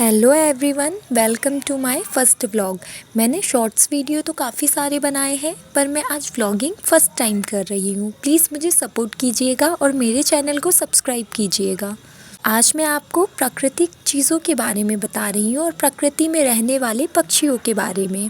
Hello everyone, welcome to my first vlog. मैंने shorts video तो काफ़ी सारे बनाए हैं, पर मैं आज व्लॉगिंग फ़र्स्ट टाइम कर रही हूँ। प्लीज़ मुझे सपोर्ट कीजिएगा और मेरे चैनल को सब्सक्राइब कीजिएगा। आज मैं आपको प्राकृतिक चीज़ों के बारे में बता रही हूँ और प्रकृति में रहने वाले पक्षियों के बारे में।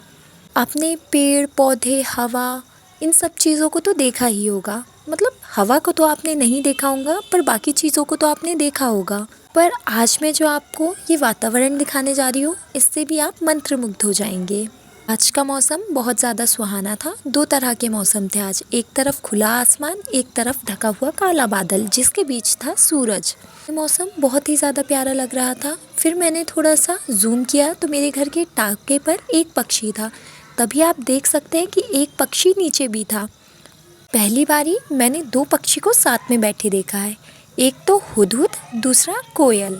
आपने पेड़ पौधे, हवा, इन सब चीज़ों को तो देखा ही होगा। मतलब हवा को तो आपने नहीं देखा होगा, पर बाकी चीज़ों को तो आपने देखा होगा। पर आज मैं जो आपको ये वातावरण दिखाने जा रही हूँ, इससे भी आप मंत्रमुग्ध हो जाएंगे। आज का मौसम बहुत ज़्यादा सुहाना था। दो तरह के मौसम थे आज। एक तरफ खुला आसमान, एक तरफ ढका हुआ काला बादल, जिसके बीच था सूरज। ये मौसम बहुत ही ज़्यादा प्यारा लग रहा था। फिर मैंने थोड़ा सा जूम किया तो मेरे घर के टाँके पर एक पक्षी था। तभी आप देख सकते हैं कि एक पक्षी नीचे भी था। पहली बारी मैंने दो पक्षी को साथ में बैठे देखा है। एक तो हुदहुद, दूसरा कोयल।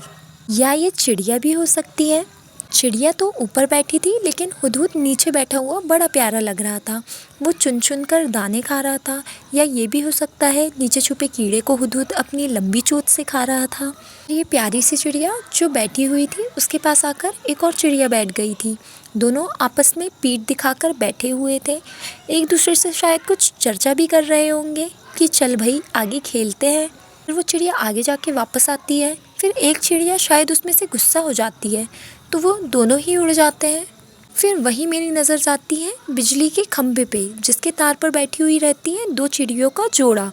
या ये चिड़िया भी हो सकती है। चिड़िया तो ऊपर बैठी थी, लेकिन हुदहुद नीचे बैठा हुआ बड़ा प्यारा लग रहा था। वो चुन चुन कर दाने खा रहा था। या ये भी हो सकता है नीचे छुपे कीड़े को हुदहुद अपनी लंबी चोंच से खा रहा था। ये प्यारी सी चिड़िया जो बैठी हुई थी, उसके पास आकर एक और चिड़िया बैठ गई थी। दोनों आपस में पीठ दिखाकर बैठे हुए थे। एक दूसरे से शायद कुछ चर्चा भी कर रहे होंगे कि चल भाई आगे खेलते हैं। फिर वो चिड़िया आगे जाके वापस आती है। फिर एक चिड़िया शायद उसमें से गुस्सा हो जाती है, तो वो दोनों ही उड़ जाते हैं। फिर वही मेरी नज़र जाती है बिजली के खंभे पे, जिसके तार पर बैठी हुई रहती हैं दो चिड़ियों का जोड़ा।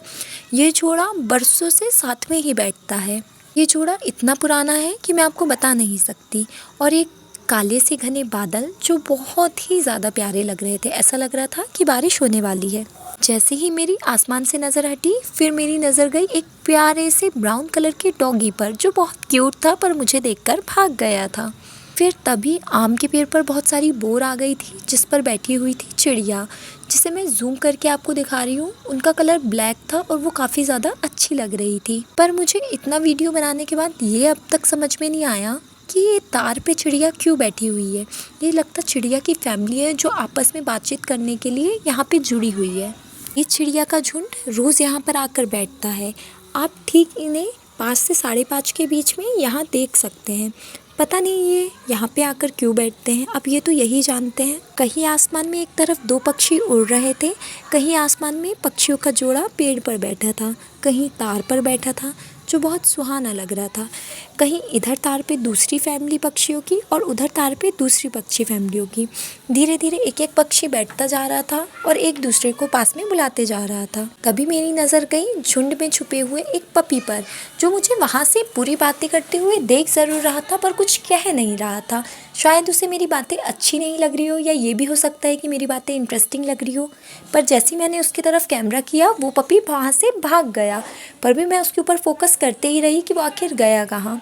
ये जोड़ा बरसों से साथ में ही बैठता है। ये जोड़ा इतना पुराना है कि मैं आपको बता नहीं सकती। और एक काले से घने बादल जो बहुत ही ज़्यादा प्यारे लग रहे थे। ऐसा लग रहा था कि बारिश होने वाली है। जैसे ही मेरी आसमान से नज़र हटी, फिर मेरी नज़र गई एक प्यारे से ब्राउन कलर के डॉगी पर, जो बहुत क्यूट था पर मुझे देखकर भाग गया था। फिर तभी आम के पेड़ पर बहुत सारी बोर आ गई थी, जिस पर बैठी हुई थी चिड़िया, जिसे मैं जूम करके आपको दिखा रही हूँ। उनका कलर ब्लैक था और वो काफ़ी ज़्यादा अच्छी लग रही थी। पर मुझे इतना वीडियो बनाने के बाद ये अब तक समझ में नहीं आया कि ये तार पे चिड़िया क्यों बैठी हुई है। ये लगता चिड़िया की फैमिली है जो आपस में बातचीत करने के लिए यहाँ पे जुड़ी हुई है। ये चिड़िया का झुंड रोज़ यहाँ पर आकर बैठता है। आप ठीक इन्हें 5 से 5:30 के बीच में यहाँ देख सकते हैं। पता नहीं ये यहाँ पे आकर क्यों बैठते हैं, अब ये तो यही जानते हैं। कहीं आसमान में एक तरफ दो पक्षी उड़ रहे थे, कहीं आसमान में पक्षियों का जोड़ा पेड़ पर बैठा था, कहीं तार पर बैठा था जो बहुत सुहाना लग रहा था। कहीं इधर तार पे दूसरी फैमिली पक्षियों की और उधर तार पे दूसरी पक्षी फैमिलियों की। धीरे धीरे एक एक पक्षी बैठता जा रहा था और एक दूसरे को पास में बुलाते जा रहा था। तभी मेरी नज़र गई झुंड में छुपे हुए एक पपी पर, जो मुझे वहाँ से पूरी बातें करते हुए देख ज़रूर रहा था पर कुछ कह नहीं रहा था। शायद उसे मेरी बातें अच्छी नहीं लग रही हो, या ये भी हो सकता है कि मेरी बातें इंटरेस्टिंग लग रही हो। पर जैसे ही मैंने उसकी तरफ कैमरा किया, वो पपी वहाँ से भाग गया। पर भी मैं उसके ऊपर फोकस करते ही रही कि वो आखिर गया कहाँ।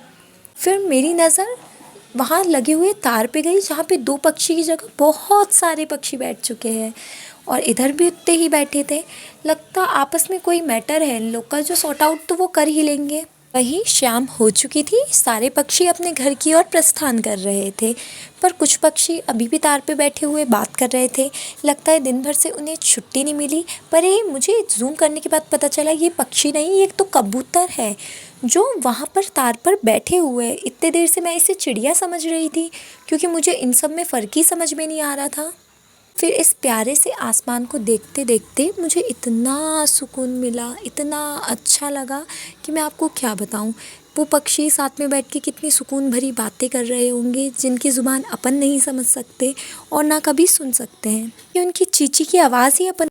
फिर मेरी नज़र वहाँ लगे हुए तार पे गई, जहाँ पे दो पक्षी की जगह बहुत सारे पक्षी बैठ चुके हैं और इधर भी उतने ही बैठे थे। लगता आपस में कोई मैटर है इन लोग का, जो सॉर्ट आउट तो वो कर ही लेंगे। वहीं शाम हो चुकी थी। सारे पक्षी अपने घर की ओर प्रस्थान कर रहे थे, पर कुछ पक्षी अभी भी तार पे बैठे हुए बात कर रहे थे। लगता है दिन भर से उन्हें छुट्टी नहीं मिली। पर ये मुझे जूम करने के बाद पता चला ये पक्षी नहीं, ये तो कबूतर है जो वहाँ पर तार पर बैठे हुए हैं। इतने देर से मैं इसे चिड़िया समझ रही थी, क्योंकि मुझे इन सब में फ़र्क ही समझ में नहीं आ रहा था। फिर इस प्यारे से आसमान को देखते देखते मुझे इतना सुकून मिला, इतना अच्छा लगा कि मैं आपको क्या बताऊं। वो पक्षी साथ में बैठ के कितनी सुकून भरी बातें कर रहे होंगे, जिनकी ज़ुबान अपन नहीं समझ सकते और ना कभी सुन सकते हैं। ये उनकी चींची की आवाज़ ही अपन